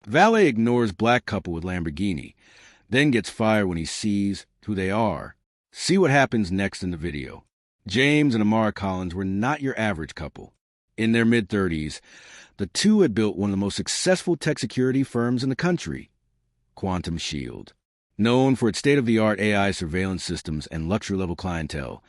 Valet ignores black couple with Lamborghini, then gets fired when he sees who they are. See what happens next in the video. James and Amara Collins were not your average couple. In their mid-30s, the two had built one of the most successful tech security firms in the country, Quantum Shield. Known for its state-of-the-art AI surveillance systems and luxury-level clientele,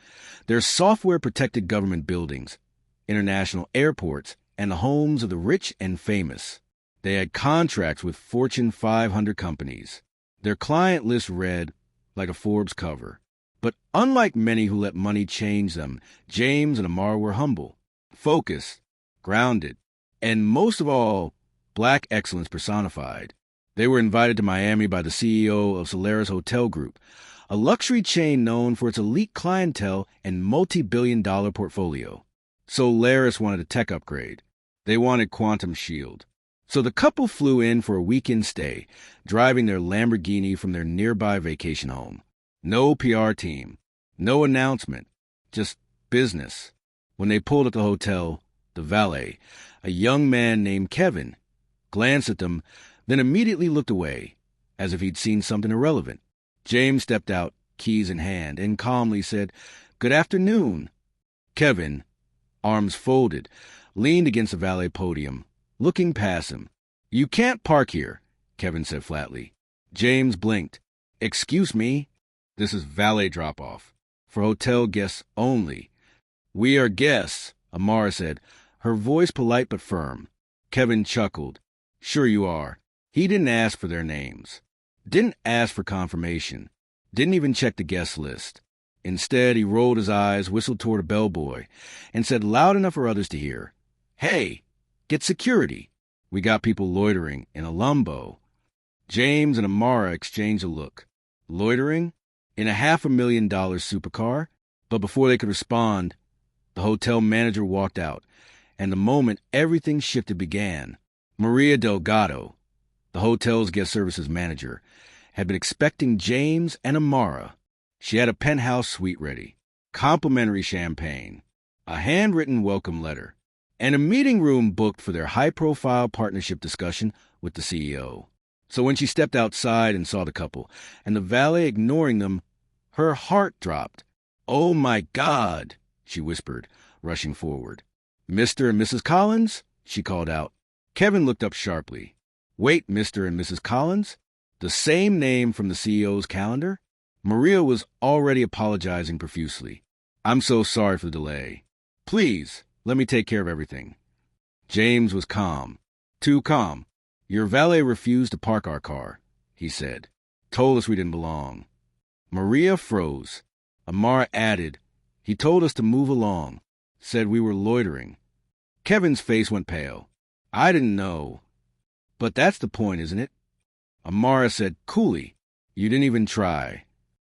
their software protected government buildings, international airports, and the homes of the rich and famous. They had contracts with Fortune 500 companies. Their client list read like a Forbes cover. But unlike many who let money change them, James and Amara were humble, focused, grounded, and most of all, black excellence personified. They were invited to Miami by the CEO of Solaris Hotel Group, a luxury chain known for its elite clientele and multi-billion-dollar portfolio. Solaris wanted a tech upgrade. They wanted Quantum Shield. So the couple flew in for a weekend stay, driving their Lamborghini from their nearby vacation home. No PR team, no announcement, just business. When they pulled at the hotel, the valet, a young man named Kevin, glanced at them, then immediately looked away, as if he'd seen something irrelevant. James stepped out, keys in hand, and calmly said, "Good afternoon." Kevin, arms folded, leaned against the valet podium, looking past him. "You can't park here," Kevin said flatly. James blinked. "Excuse me, this is valet drop-off. For hotel guests only." "We are guests," Amara said, her voice polite but firm. Kevin chuckled. "Sure you are." He didn't ask for their names. Didn't ask for confirmation. Didn't even check the guest list. Instead, he rolled his eyes, whistled toward a bellboy, and said loud enough for others to hear, "Hey, get security. We got people loitering in a Lambo." James and Amara exchanged a look. Loitering? In a $500,000 supercar? But before they could respond, the hotel manager walked out, and the moment everything shifted began. Maria Delgado, the hotel's guest services manager, had been expecting James and Amara. She had a penthouse suite ready, complimentary champagne, a handwritten welcome letter, and a meeting room booked for their high-profile partnership discussion with the CEO. So when she stepped outside and saw the couple, and the valet ignoring them, her heart dropped. "Oh, my God," she whispered, rushing forward. "Mr. and Mrs. Collins?" she called out. Kevin looked up sharply. "Wait, Mr. and Mrs. Collins? The same name from the CEO's calendar?" Maria was already apologizing profusely. "I'm so sorry for the delay. Please, let me take care of everything." James was calm. Too calm. "Your valet refused to park our car," he said. "Told us we didn't belong." Maria froze. Amara added, "He told us to move along. Said we were loitering." Kevin's face went pale. "I didn't know. But that's the point, isn't it?" Amara said coolly, "You didn't even try."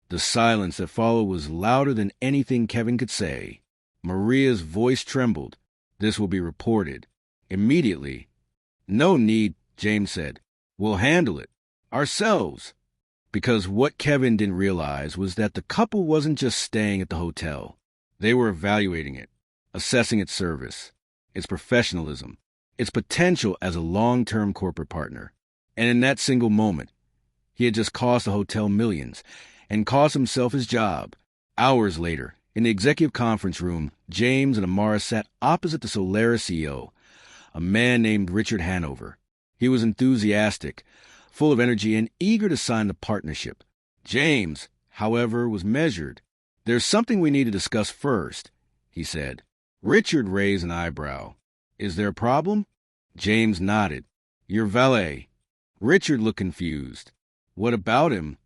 The silence that followed was louder than anything Kevin could say. Maria's voice trembled. "This will be reported. Immediately." "No need," James said. "We'll handle it. Ourselves." Because what Kevin didn't realize was that the couple wasn't just staying at the hotel. They were evaluating it, assessing its service, its professionalism, its potential as a long-term corporate partner. And in that single moment, he had just cost the hotel millions and cost himself his job. Hours later, in the executive conference room, James and Amara sat opposite the Solaris CEO, a man named Richard Hanover. He was enthusiastic, full of energy, and eager to sign the partnership. James, however, was measured. "There's something we need to discuss first," he said. Richard raised an eyebrow. "Is there a problem?" James nodded. "Your valet." Richard looked confused. "What about him?"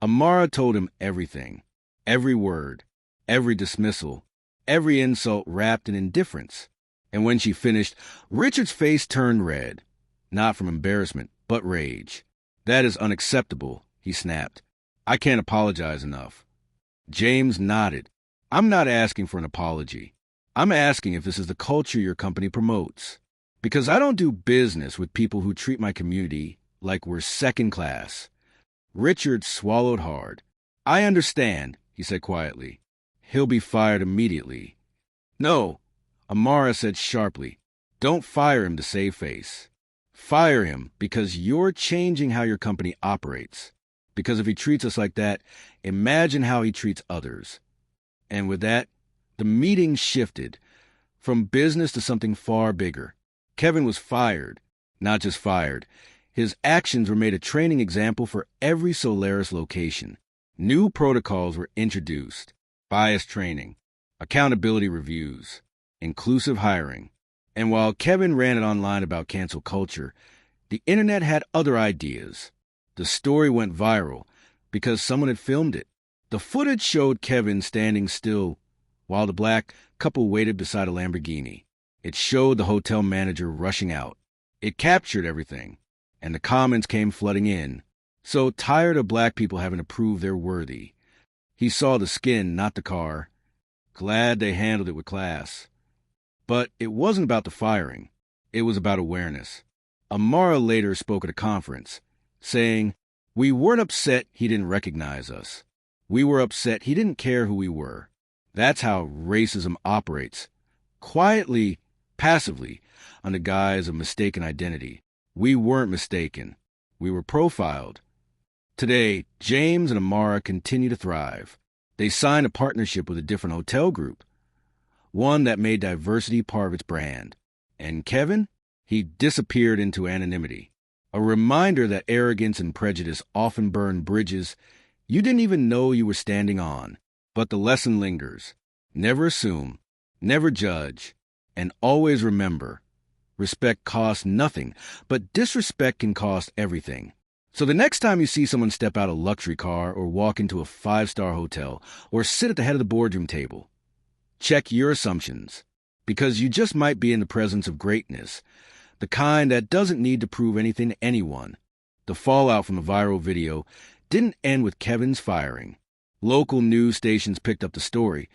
Amara told him everything. Every word. Every dismissal. Every insult wrapped in indifference. And when she finished, Richard's face turned red. Not from embarrassment, but rage. "That is unacceptable," he snapped. "I can't apologize enough." James nodded. "I'm not asking for an apology. I'm asking if this is the culture your company promotes. Because I don't do business with people who treat my community like we're second class." Richard swallowed hard. "I understand," he said quietly. "He'll be fired immediately." "No," Amara said sharply. "Don't fire him to save face. Fire him because you're changing how your company operates. Because if he treats us like that, imagine how he treats others. And with that, the meeting shifted from business to something far bigger. Kevin was fired, not just fired. His actions were made a training example for every Solaris location. New protocols were introduced: bias training, accountability reviews, inclusive hiring. And while Kevin ran it online about cancel culture, the internet had other ideas. The story went viral because someone had filmed it. The footage showed Kevin standing still while the black couple waited beside a Lamborghini. It showed the hotel manager rushing out. It captured everything, and the comments came flooding in. So tired of black people having to prove they're worthy. He saw the skin, not the car. Glad they handled it with class. But it wasn't about the firing. It was about awareness. Amara later spoke at a conference, saying, "We weren't upset he didn't recognize us. We were upset he didn't care who we were." That's how racism operates. Quietly, passively, under guise of mistaken identity. We weren't mistaken. We were profiled. Today, James and Amara continue to thrive. They signed a partnership with a different hotel group, one that made diversity part of its brand. And Kevin? He disappeared into anonymity. A reminder that arrogance and prejudice often burn bridges you didn't even know you were standing on. But the lesson lingers. Never assume, never judge, and always remember, respect costs nothing, but disrespect can cost everything. So the next time you see someone step out a luxury car or walk into a 5-star hotel or sit at the head of the boardroom table, check your assumptions, because you just might be in the presence of greatness, the kind that doesn't need to prove anything to anyone. The fallout from the viral video didn't end with Kevin's firing. Local news stations picked up the story,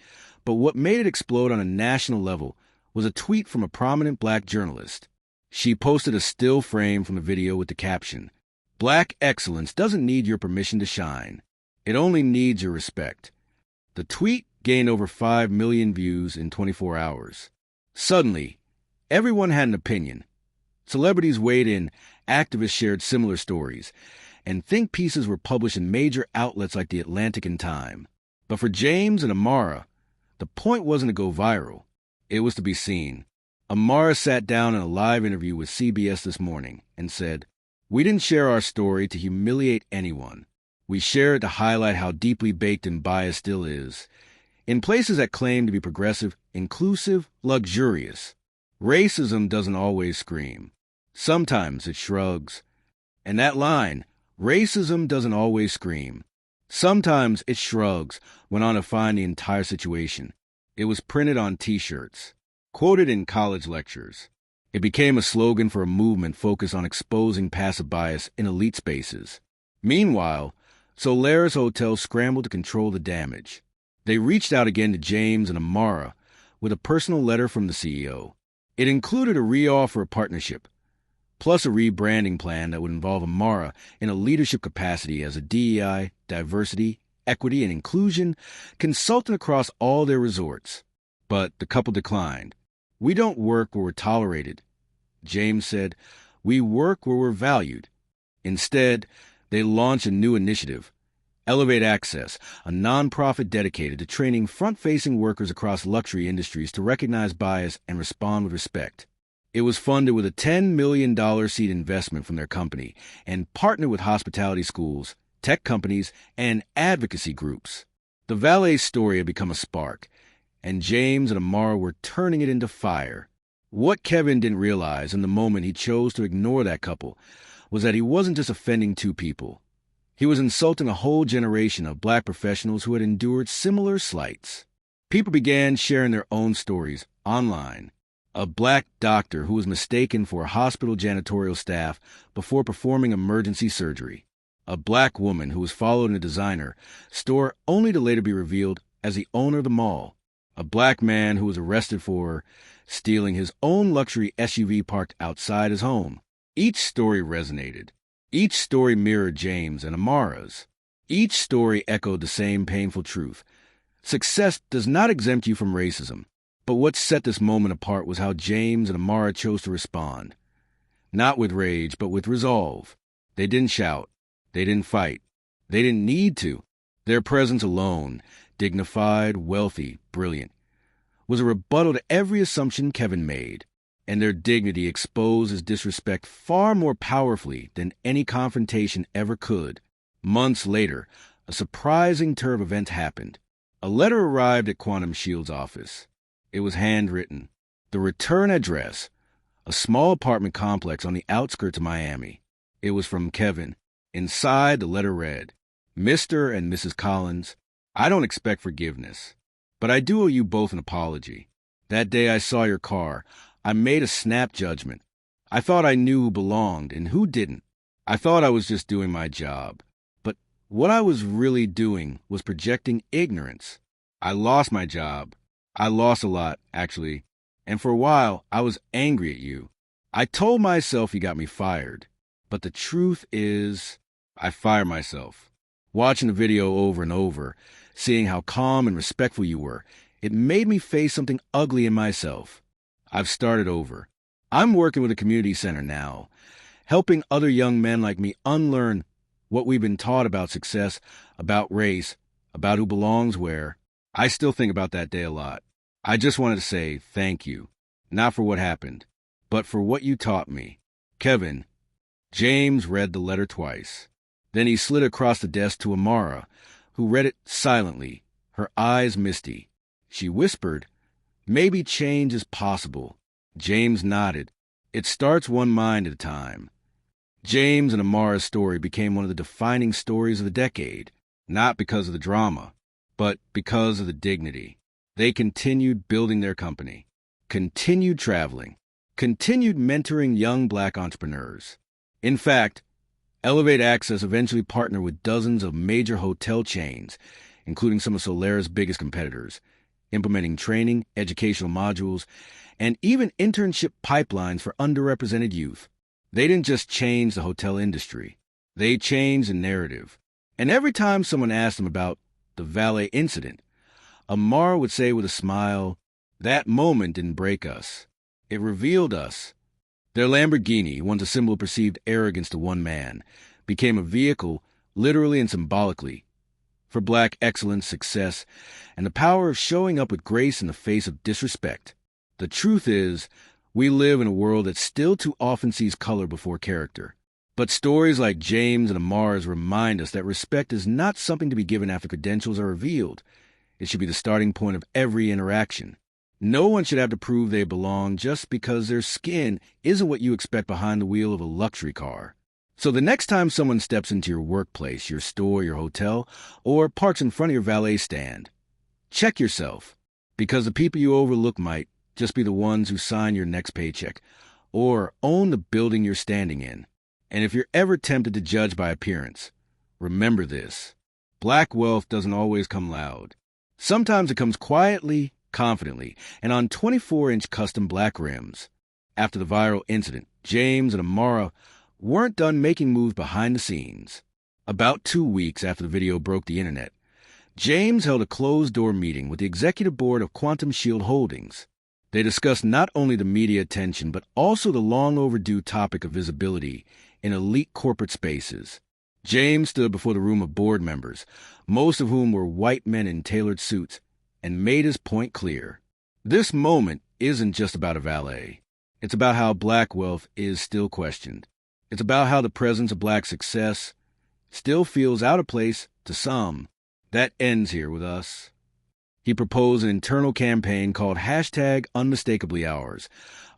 but what made it explode on a national level was a tweet from a prominent black journalist. She posted a still frame from the video with the caption, "Black excellence doesn't need your permission to shine. It only needs your respect." The tweet gained over 5 million views in 24 hours. Suddenly, everyone had an opinion. Celebrities weighed in, activists shared similar stories, and think pieces were published in major outlets like The Atlantic and Time. But for James and Amara, the point wasn't to go viral. It was to be seen. Amara sat down in a live interview with CBS this morning and said, "We didn't share our story to humiliate anyone. We share it to highlight how deeply baked in bias still is. In places that claim to be progressive, inclusive, luxurious, racism doesn't always scream. Sometimes it shrugs." And that line, "Racism doesn't always scream. Sometimes it shrugs," went on to find the entire situation. It was printed on T-shirts, quoted in college lectures. It became a slogan for a movement focused on exposing passive bias in elite spaces. Meanwhile, Solaris Hotels scrambled to control the damage. They reached out again to James and Amara with a personal letter from the CEO. It included a re-offer of partnership, plus a rebranding plan that would involve Amara in a leadership capacity as a DEI, diversity, equity, and inclusion consultant across all their resorts. But the couple declined. "We don't work where we're tolerated," James said. "We work where we're valued." Instead, they launched a new initiative, Elevate Access, a nonprofit dedicated to training front-facing workers across luxury industries to recognize bias and respond with respect. It was funded with a $10 million seed investment from their company and partnered with hospitality schools, tech companies, and advocacy groups. The Valet story had become a spark, and James and Amara were turning it into fire. What Kevin didn't realize in the moment he chose to ignore that couple was that he wasn't just offending two people. He was insulting a whole generation of black professionals who had endured similar slights. People began sharing their own stories online. A black doctor who was mistaken for a hospital janitorial staff before performing emergency surgery. A black woman who was followed in a designer store only to later be revealed as the owner of the mall. A black man who was arrested for stealing his own luxury SUV parked outside his home. Each story resonated. Each story mirrored James and Amara's. Each story echoed the same painful truth. Success does not exempt you from racism. But what set this moment apart was how James and Amara chose to respond. Not with rage, but with resolve. They didn't shout. They didn't fight. They didn't need to. Their presence alone, dignified, wealthy, brilliant, was a rebuttal to every assumption Kevin made, and their dignity exposed his disrespect far more powerfully than any confrontation ever could. Months later, a surprising turn of events happened. A letter arrived at Quantum Shield's office. It was handwritten. The return address, a small apartment complex on the outskirts of Miami. It was from Kevin. Inside, the letter read, Mr. and Mrs. Collins, I don't expect forgiveness, but I do owe you both an apology. That day I saw your car, I made a snap judgment. I thought I knew who belonged and who didn't. I thought I was just doing my job. But what I was really doing was projecting ignorance. I lost my job. I lost a lot, actually. And for a while, I was angry at you. I told myself you got me fired. But the truth is, I fired myself. Watching the video over and over, seeing how calm and respectful you were, it made me face something ugly in myself. I've started over. I'm working with a community center now, helping other young men like me unlearn what we've been taught about success, about race, about who belongs where. I still think about that day a lot. I just wanted to say thank you, not for what happened, but for what you taught me. Kevin. James read the letter twice. Then he slid across the desk to Amara, who read it silently, her eyes misty. She whispered, Maybe change is possible. James nodded. It starts one mind at a time. James and Amara's story became one of the defining stories of the decade, not because of the drama, but because of the dignity. They continued building their company, continued traveling, continued mentoring young Black entrepreneurs. In fact, Elevate Access eventually partnered with dozens of major hotel chains, including some of Solera's biggest competitors, implementing training, educational modules, and even internship pipelines for underrepresented youth. They didn't just change the hotel industry. They changed the narrative. And every time someone asked them about the Valet incident, Amar would say with a smile, that moment didn't break us. It revealed us. Their Lamborghini, once a symbol of perceived arrogance to one man, became a vehicle, literally and symbolically, for Black excellence, success, and the power of showing up with grace in the face of disrespect. The truth is, we live in a world that still too often sees color before character. But stories like James and Amara's remind us that respect is not something to be given after credentials are revealed. It should be the starting point of every interaction. No one should have to prove they belong just because their skin isn't what you expect behind the wheel of a luxury car. So the next time someone steps into your workplace, your store, your hotel, or parks in front of your valet stand, check yourself, because the people you overlook might just be the ones who sign your next paycheck or own the building you're standing in. And if you're ever tempted to judge by appearance, remember this. Black wealth doesn't always come loud. Sometimes it comes quietly, confidently, and on 24-inch custom black rims. After the viral incident, James and Amara weren't done making moves behind the scenes. About 2 weeks after the video broke the internet, James held a closed-door meeting with the executive board of Quantum Shield Holdings. They discussed not only the media attention, but also the long-overdue topic of visibility in elite corporate spaces. James stood before the room of board members, most of whom were white men in tailored suits, and made his point clear. This moment isn't just about a valet. It's about how Black wealth is still questioned. It's about how the presence of Black success still feels out of place to some. That ends here with us. He proposed an internal campaign called #UnmistakablyOurs,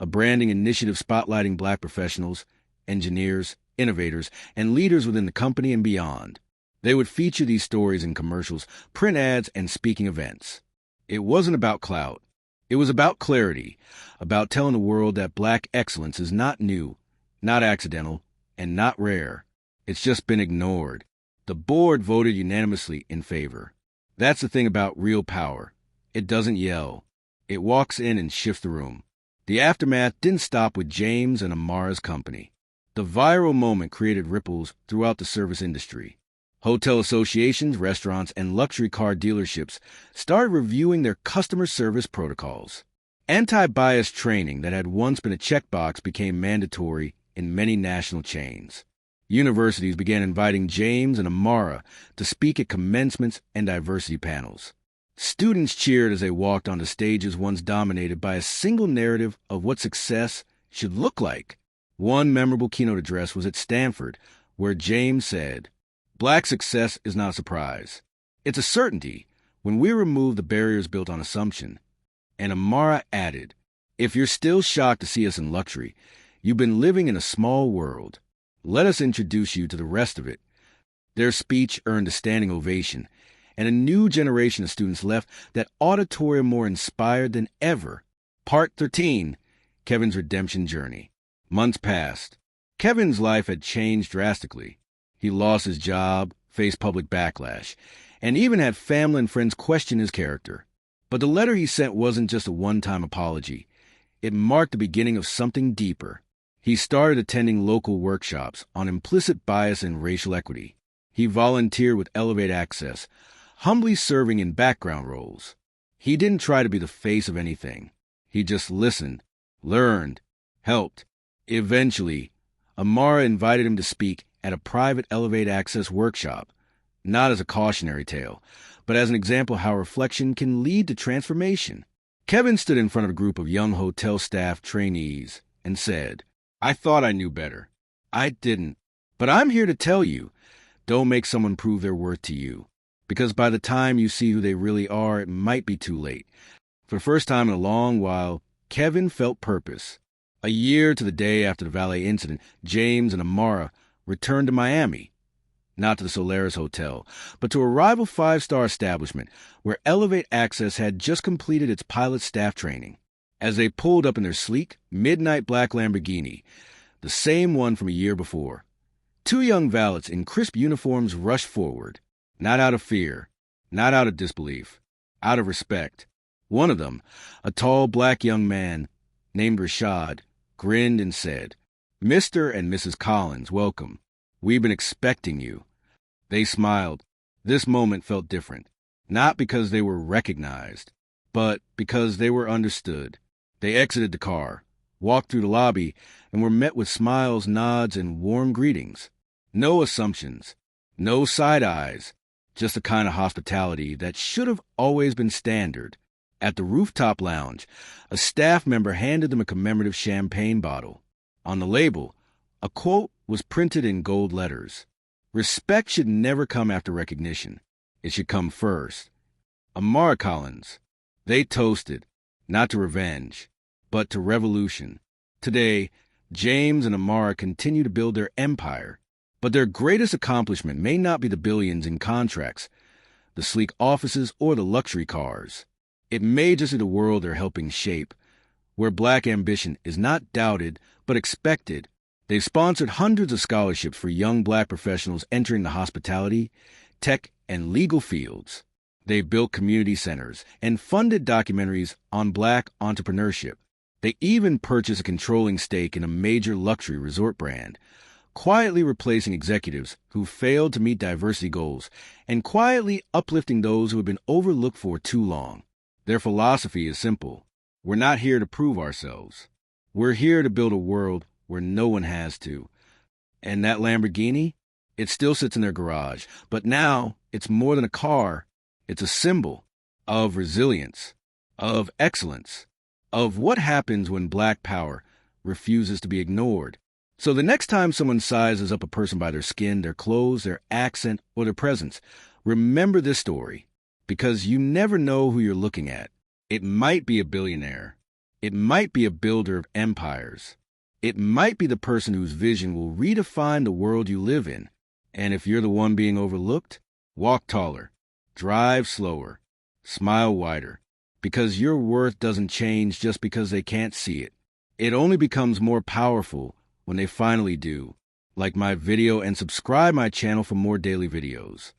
a branding initiative spotlighting Black professionals, engineers, innovators, and leaders within the company and beyond. They would feature these stories in commercials, print ads, and speaking events. It wasn't about clout. It was about clarity, about telling the world that Black excellence is not new, not accidental, and not rare. It's just been ignored. The board voted unanimously in favor. That's the thing about real power. It doesn't yell. It walks in and shifts the room. The aftermath didn't stop with James and Amara's company. The viral moment created ripples throughout the service industry. Hotel associations, restaurants, and luxury car dealerships started reviewing their customer service protocols. Anti-bias training that had once been a checkbox became mandatory in many national chains. Universities began inviting James and Amara to speak at commencements and diversity panels. Students cheered as they walked onto stages once dominated by a single narrative of what success should look like. One memorable keynote address was at Stanford, where James said, "Black success is not a surprise. It's a certainty when we remove the barriers built on assumption." And Amara added, "If you're still shocked to see us in luxury, you've been living in a small world. Let us introduce you to the rest of it." Their speech earned a standing ovation, and a new generation of students left that auditorium more inspired than ever. Part 13, Kevin's Redemption Journey. Months passed. Kevin's life had changed drastically. He lost his job, faced public backlash, and even had family and friends question his character. But the letter he sent wasn't just a one-time apology. It marked the beginning of something deeper. He started attending local workshops on implicit bias and racial equity. He volunteered with Elevate Access, humbly serving in background roles. He didn't try to be the face of anything. He just listened, learned, helped. Eventually, Amara invited him to speak at a private Elevate Access workshop, not as a cautionary tale, but as an example how reflection can lead to transformation. Kevin stood in front of a group of young hotel staff trainees and said, "I thought I knew better. I didn't. But I'm here to tell you, don't make someone prove their worth to you, because by the time you see who they really are, it might be too late." For the first time in a long while, Kevin felt purpose. A year to the day after the Valet incident, James and Amara returned to Miami, not to the Solaris Hotel, but to a rival five-star establishment where Elevate Access had just completed its pilot staff training. As they pulled up in their sleek, midnight black Lamborghini, the same one from a year before, two young valets in crisp uniforms rushed forward, not out of fear, not out of disbelief, out of respect. One of them, a tall black young man named Rashad, grinned and said, "Mr. and Mrs. Collins, welcome. We've been expecting you." They smiled. This moment felt different, not because they were recognized, but because they were understood. They exited the car, walked through the lobby, and were met with smiles, nods, and warm greetings. No assumptions, no side eyes, just the kind of hospitality that should have always been standard. At the rooftop lounge, a staff member handed them a commemorative champagne bottle. On the label, a quote was printed in gold letters. "Respect should never come after recognition. It should come first." Amara Collins. They toasted, not to revenge, but to revolution. Today, James and Amara continue to build their empire, but their greatest accomplishment may not be the billions in contracts, the sleek offices, or the luxury cars. It may just be the world they're helping shape, where black ambition is not doubted, but expected. They've sponsored hundreds of scholarships for young black professionals entering the hospitality, tech, and legal fields. They've built community centers and funded documentaries on black entrepreneurship. They even purchased a controlling stake in a major luxury resort brand, quietly replacing executives who failed to meet diversity goals and quietly uplifting those who have been overlooked for too long. Their philosophy is simple. We're not here to prove ourselves. We're here to build a world where no one has to. And that Lamborghini? It still sits in their garage, but now it's more than a car. It's a symbol of resilience, of excellence, of what happens when black power refuses to be ignored. So the next time someone sizes up a person by their skin, their clothes, their accent, or their presence, remember this story, because you never know who you're looking at. It might be a billionaire. It might be a builder of empires. It might be the person whose vision will redefine the world you live in. And if you're the one being overlooked, walk taller, drive slower, smile wider, because your worth doesn't change just because they can't see it. It only becomes more powerful when they finally do. Like my video and subscribe my channel for more daily videos.